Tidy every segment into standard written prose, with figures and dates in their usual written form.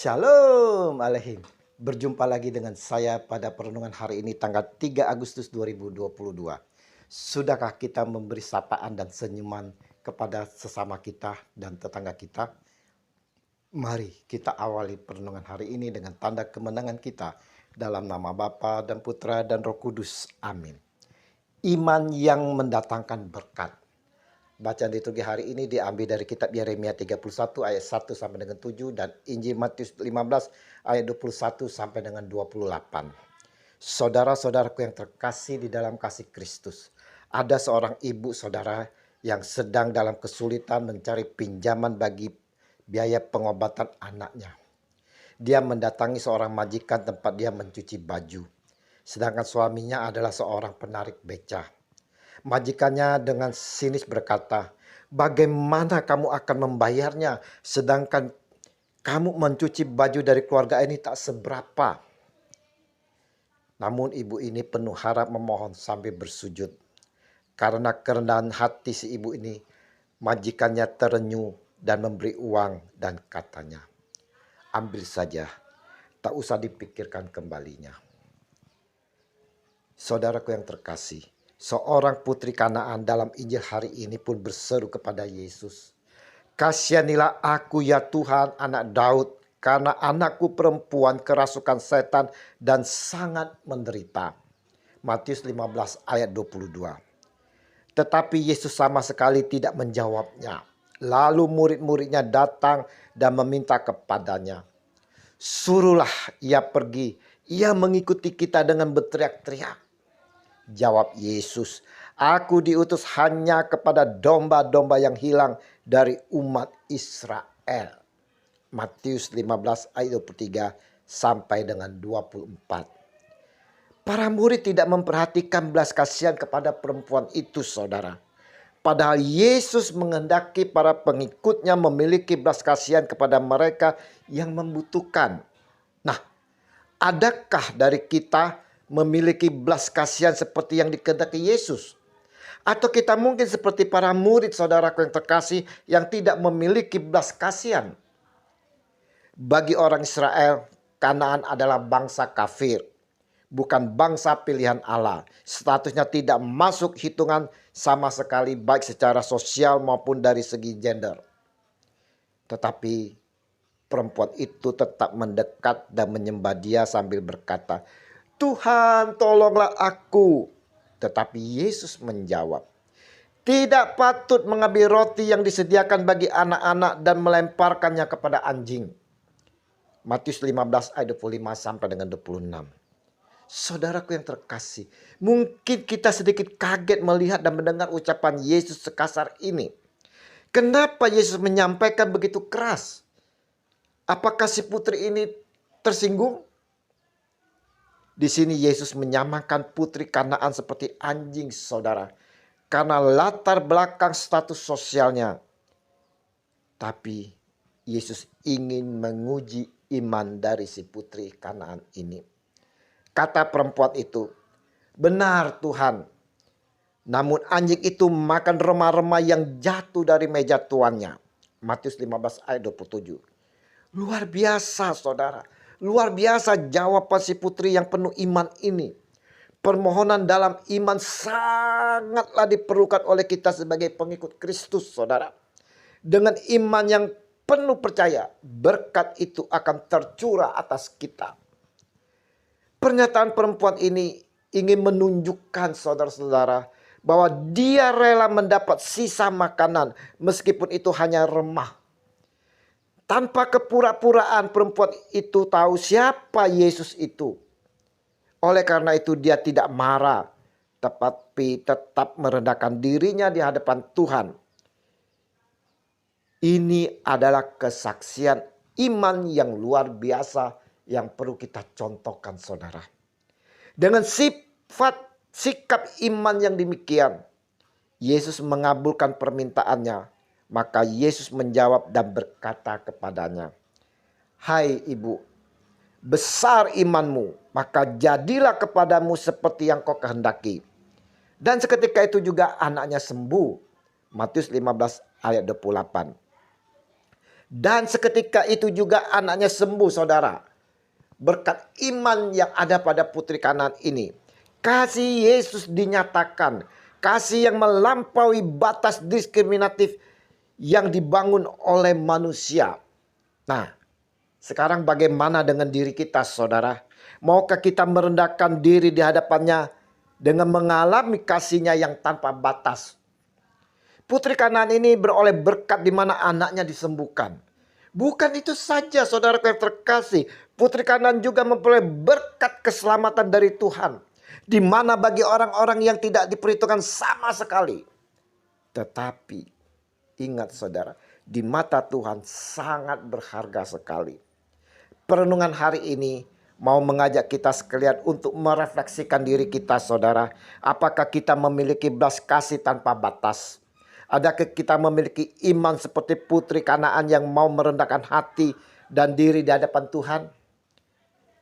Shalom Aleihim. Berjumpa lagi dengan saya pada perenungan hari ini tanggal 3 Agustus 2022. Sudahkah kita memberi sapaan dan senyuman kepada sesama kita dan tetangga kita? Mari kita awali perenungan hari ini dengan tanda kemenangan kita dalam nama Bapa dan Putra dan Roh Kudus. Amin. Iman yang mendatangkan berkat. Bacaan liturgi hari ini diambil dari kitab Yeremia 31 ayat 1 sampai dengan 7 dan Injil Matius 15 ayat 21 sampai dengan 28. Saudara-saudaraku yang terkasih di dalam kasih Kristus, ada seorang ibu saudara yang sedang dalam kesulitan mencari pinjaman bagi biaya pengobatan anaknya. Dia mendatangi seorang majikan tempat dia mencuci baju, sedangkan suaminya adalah seorang penarik beca. Majikannya dengan sinis berkata, "Bagaimana kamu akan membayarnya sedangkan kamu mencuci baju dari keluarga ini tak seberapa?" Namun ibu ini penuh harap memohon sambil bersujud. Karena kerendahan hati si ibu ini, majikannya terenyuh dan memberi uang dan katanya, "Ambil saja, tak usah dipikirkan kembalinya." Saudaraku yang terkasih, seorang putri Kanaan dalam Injil hari ini pun berseru kepada Yesus, "Kasihanilah aku ya Tuhan, anak Daud, karena anakku perempuan kerasukan setan dan sangat menderita." Matius 15 ayat 22. Tetapi Yesus sama sekali tidak menjawabnya. Lalu murid-muridnya datang dan meminta kepadanya, "Suruhlah ia pergi, ia mengikuti kita," dengan berteriak-teriak. Jawab Yesus, "Aku diutus hanya kepada domba-domba yang hilang dari umat Israel." Matius 15 ayat 23 sampai dengan 24. Para murid tidak memperhatikan belas kasihan kepada perempuan itu, saudara. Padahal Yesus menghendaki para pengikutnya memiliki belas kasihan kepada mereka yang membutuhkan. Nah, adakah dari kita memiliki belas kasihan seperti yang dikehendaki Yesus? Atau kita mungkin seperti para murid saudaraku yang terkasih yang tidak memiliki belas kasihan? Bagi orang Israel, Kanaan adalah bangsa kafir, bukan bangsa pilihan Allah. Statusnya tidak masuk hitungan sama sekali baik secara sosial maupun dari segi gender. Tetapi perempuan itu tetap mendekat dan menyembah dia sambil berkata, "Tuhan, tolonglah aku." Tetapi Yesus menjawab, "Tidak patut mengambil roti yang disediakan bagi anak-anak dan melemparkannya kepada anjing." Matius 15 ayat 25 sampai dengan 26. Saudaraku yang terkasih, mungkin kita sedikit kaget melihat dan mendengar ucapan Yesus sekasar ini. Kenapa Yesus menyampaikan begitu keras? Apakah si putri ini tersinggung? Di sini Yesus menyamakan putri Kanaan seperti anjing, saudara, karena latar belakang status sosialnya. Tapi Yesus ingin menguji iman dari si putri Kanaan ini. Kata perempuan itu, "Benar Tuhan, namun anjing itu makan remah-remah yang jatuh dari meja tuannya." Matius 15 ayat 27. Luar biasa, saudara. Luar biasa jawaban si putri yang penuh iman ini. Permohonan dalam iman sangatlah diperlukan oleh kita sebagai pengikut Kristus, saudara. Dengan iman yang penuh percaya, berkat itu akan tercurah atas kita. Pernyataan perempuan ini ingin menunjukkan, saudara-saudara, bahwa dia rela mendapat sisa makanan meskipun itu hanya remah. Tanpa kepura-puraan perempuan itu tahu siapa Yesus itu. Oleh karena itu dia tidak marah, tetapi tetap merendahkan dirinya di hadapan Tuhan. Ini adalah kesaksian iman yang luar biasa yang perlu kita contohkan, saudara. Dengan sifat sikap iman yang demikian, Yesus mengabulkan permintaannya. Maka Yesus menjawab dan berkata kepadanya, "Hai ibu, besar imanmu, maka jadilah kepadamu seperti yang kau kehendaki." Dan seketika itu juga anaknya sembuh. Matius 15 ayat 28. Dan seketika itu juga anaknya sembuh, saudara. Berkat iman yang ada pada putri Kanaan ini. Kasih Yesus dinyatakan. Kasih yang melampaui batas diskriminatif yang dibangun oleh manusia. Nah, sekarang bagaimana dengan diri kita, saudara? Maukah kita merendahkan diri di hadapannya dengan mengalami kasih-Nya yang tanpa batas? Putri Kanaan ini beroleh berkat di mana anaknya disembuhkan. Bukan itu saja, saudara yang terkasih. Putri Kanaan juga memperoleh berkat keselamatan dari Tuhan. Di mana bagi orang-orang yang tidak diperhitungkan sama sekali. Tetapi ingat saudara, di mata Tuhan sangat berharga sekali. Perenungan hari ini mau mengajak kita sekalian untuk merefleksikan diri kita, saudara. Apakah kita memiliki belas kasih tanpa batas? Adakah kita memiliki iman seperti putri Kanaan yang mau merendahkan hati dan diri di hadapan Tuhan?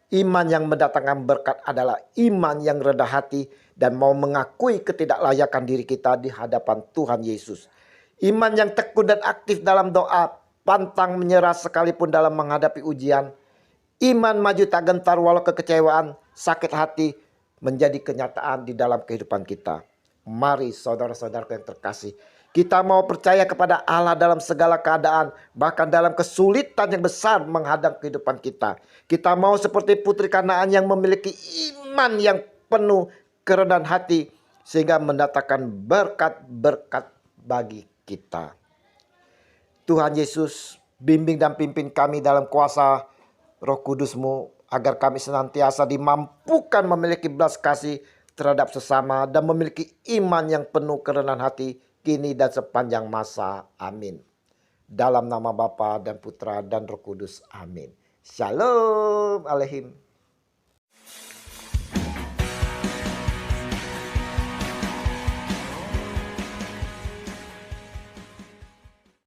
Iman yang mendatangkan berkat adalah iman yang rendah hati dan mau mengakui ketidaklayakan diri kita di hadapan Tuhan Yesus. Iman yang tekun dan aktif dalam doa, pantang menyerah sekalipun dalam menghadapi ujian. Iman maju tak gentar walau kekecewaan, sakit hati menjadi kenyataan di dalam kehidupan kita. Mari saudara-saudara yang terkasih, kita mau percaya kepada Allah dalam segala keadaan, bahkan dalam kesulitan yang besar menghadang kehidupan kita. Kita mau seperti putri Kanaan yang memiliki iman yang penuh kerendahan hati, sehingga mendatangkan berkat-berkat bagi kita. Tuhan Yesus, bimbing dan pimpin kami dalam kuasa Roh Kudus-Mu, agar kami senantiasa dimampukan memiliki belas kasih terhadap sesama dan memiliki iman yang penuh kerendahan hati kini dan sepanjang masa. Amin. Dalam nama Bapa dan Putra dan Roh Kudus. Amin. Shalom Aleihim.